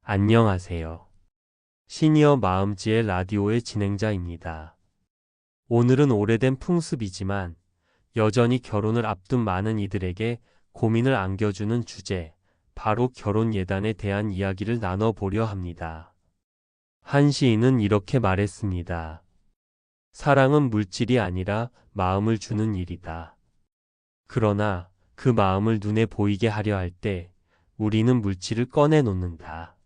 안녕하세요. 시니어 마음지혜 라디오의 진행자입니다. 오늘은 오래된 풍습이지만 여전히 결혼을 앞둔 많은 이들에게 고민을 안겨주는 주제, 바로 결혼 예단에 대한 이야기를 나눠보려 합니다. 한 시인은 이렇게 말했습니다. 사랑은 물질이 아니라 마음을 주는 일이다. 그러나 그 마음을 눈에 보이게 하려 할 때 우리는 물질을 꺼내 놓는다.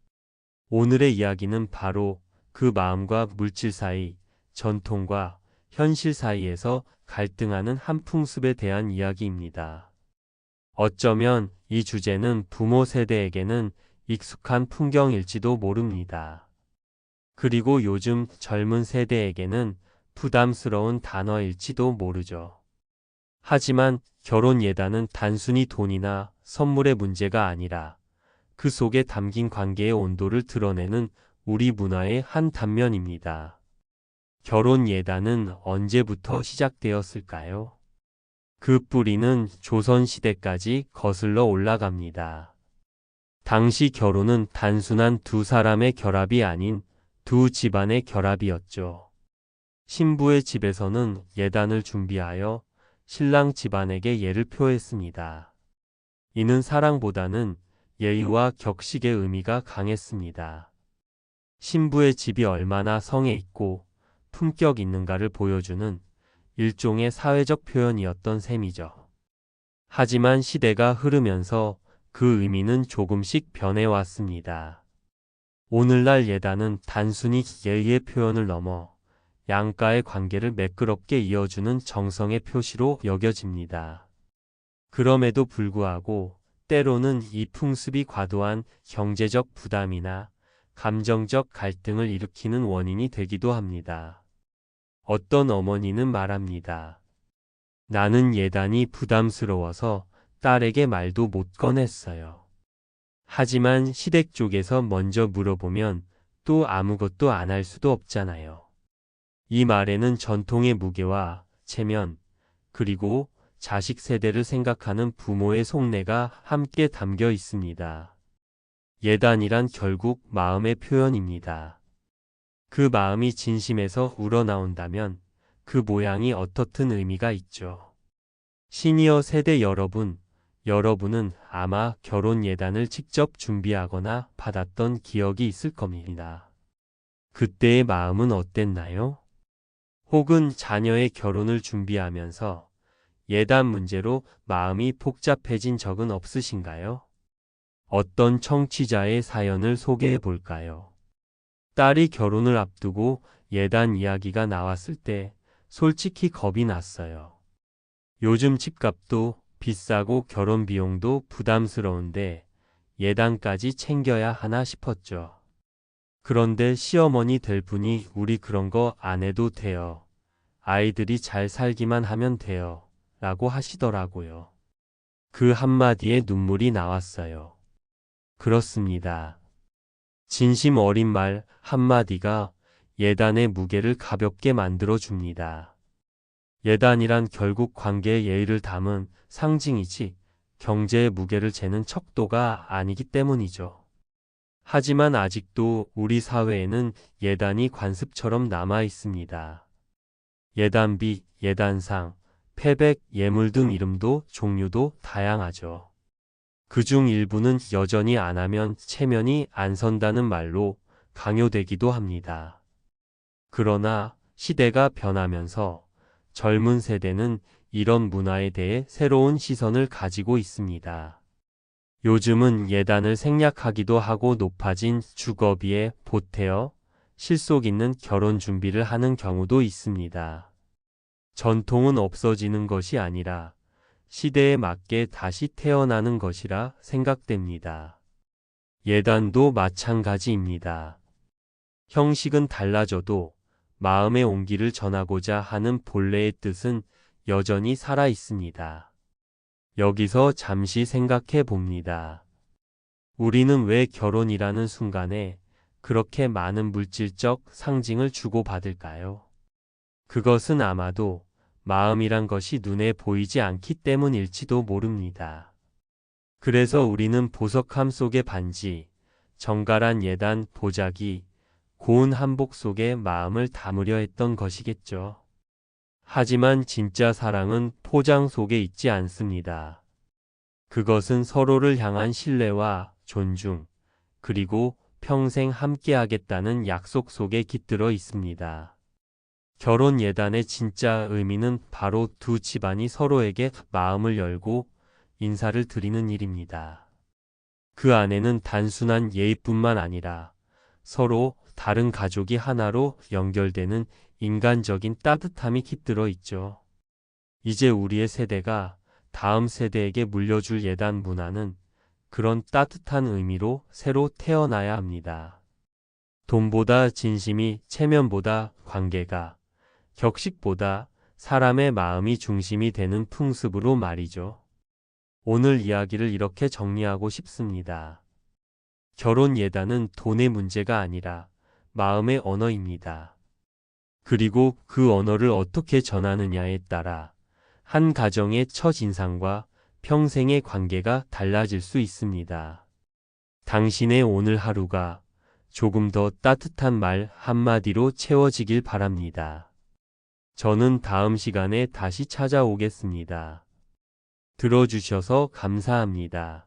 오늘의 이야기는 바로 그 마음과 물질 사이, 전통과 현실 사이에서 갈등하는 한 풍습에 대한 이야기입니다. 어쩌면 이 주제는 부모 세대에게는 익숙한 풍경일지도 모릅니다. 그리고 요즘 젊은 세대에게는 부담스러운 단어일지도 모르죠. 하지만 결혼 예단은 단순히 돈이나 선물의 문제가 아니라 그 속에 담긴 관계의 온도를 드러내는 우리 문화의 한 단면입니다. 결혼 예단은 언제부터 시작되었을까요? 그 뿌리는 조선시대까지 거슬러 올라갑니다. 당시 결혼은 단순한 두 사람의 결합이 아닌 두 집안의 결합이었죠. 신부의 집에서는 예단을 준비하여 신랑 집안에게 예를 표했습니다. 이는 사랑보다는 예의와 격식의 의미가 강했습니다. 신부의 집이 얼마나 성에 있고 품격 있는가를 보여주는 일종의 사회적 표현이었던 셈이죠. 하지만 시대가 흐르면서 그 의미는 조금씩 변해왔습니다. 오늘날 예단은 단순히 예의의 표현을 넘어 양가의 관계를 매끄럽게 이어주는 정성의 표시로 여겨집니다. 그럼에도 불구하고 때로는 이 풍습이 과도한 경제적 부담이나 감정적 갈등을 일으키는 원인이 되기도 합니다. 어떤 어머니는 말합니다. 나는 예단이 부담스러워서 딸에게 말도 못 꺼냈어요. 하지만 시댁 쪽에서 먼저 물어보면 또 아무것도 안 할 수도 없잖아요. 이 말에는 전통의 무게와 체면, 그리고 자식 세대를 생각하는 부모의 속내가 함께 담겨 있습니다. 예단이란 결국 마음의 표현입니다. 그 마음이 진심에서 우러나온다면 그 모양이 어떻든 의미가 있죠. 시니어 세대 여러분은 아마 결혼 예단을 직접 준비하거나 받았던 기억이 있을 겁니다. 그때의 마음은 어땠나요? 혹은 자녀의 결혼을 준비하면서 예단 문제로 마음이 복잡해진 적은 없으신가요? 어떤 청취자의 사연을 소개해 볼까요? 딸이 결혼을 앞두고 예단 이야기가 나왔을 때 솔직히 겁이 났어요. 요즘 집값도 비싸고 결혼 비용도 부담스러운데 예단까지 챙겨야 하나 싶었죠. 그런데 시어머니 될 분이 우리 그런 거 안 해도 돼요. 아이들이 잘 살기만 하면 돼요. 라고 하시더라고요. 그 한마디에 눈물이 나왔어요. 그렇습니다. 진심 어린 말 한마디가 예단의 무게를 가볍게 만들어 줍니다. 예단이란 결국 관계의 예의를 담은 상징이지 경제의 무게를 재는 척도가 아니기 때문이죠. 하지만 아직도 우리 사회에는 예단이 관습처럼 남아 있습니다. 예단비, 예단상, 패백, 예물 등 이름도 종류도 다양하죠. 그중 일부는 여전히 안 하면 체면이 안 선다는 말로 강요되기도 합니다. 그러나 시대가 변하면서 젊은 세대는 이런 문화에 대해 새로운 시선을 가지고 있습니다. 요즘은 예단을 생략하기도 하고 높아진 주거비에 보태어 실속 있는 결혼 준비를 하는 경우도 있습니다. 전통은 없어지는 것이 아니라 시대에 맞게 다시 태어나는 것이라 생각됩니다. 예단도 마찬가지입니다. 형식은 달라져도 마음의 온기를 전하고자 하는 본래의 뜻은 여전히 살아 있습니다. 여기서 잠시 생각해 봅니다. 우리는 왜 결혼이라는 순간에 그렇게 많은 물질적 상징을 주고받을까요? 그것은 아마도 마음이란 것이 눈에 보이지 않기 때문일지도 모릅니다. 그래서 우리는 보석함 속의 반지, 정갈한 예단, 보자기, 고운 한복 속에 마음을 담으려 했던 것이겠죠. 하지만 진짜 사랑은 포장 속에 있지 않습니다. 그것은 서로를 향한 신뢰와 존중, 그리고 평생 함께하겠다는 약속 속에 깃들어 있습니다. 결혼 예단의 진짜 의미는 바로 두 집안이 서로에게 마음을 열고 인사를 드리는 일입니다. 그 안에는 단순한 예의뿐만 아니라 서로 다른 가족이 하나로 연결되는 인간적인 따뜻함이 깃들어 있죠. 이제 우리의 세대가 다음 세대에게 물려줄 예단 문화는 그런 따뜻한 의미로 새로 태어나야 합니다. 돈보다 진심이, 체면보다 관계가, 격식보다 사람의 마음이 중심이 되는 풍습으로 말이죠. 오늘 이야기를 이렇게 정리하고 싶습니다. 결혼 예단은 돈의 문제가 아니라 마음의 언어입니다. 그리고 그 언어를 어떻게 전하느냐에 따라 한 가정의 첫인상과 평생의 관계가 달라질 수 있습니다. 당신의 오늘 하루가 조금 더 따뜻한 말 한마디로 채워지길 바랍니다. 저는 다음 시간에 다시 찾아오겠습니다. 들어주셔서 감사합니다.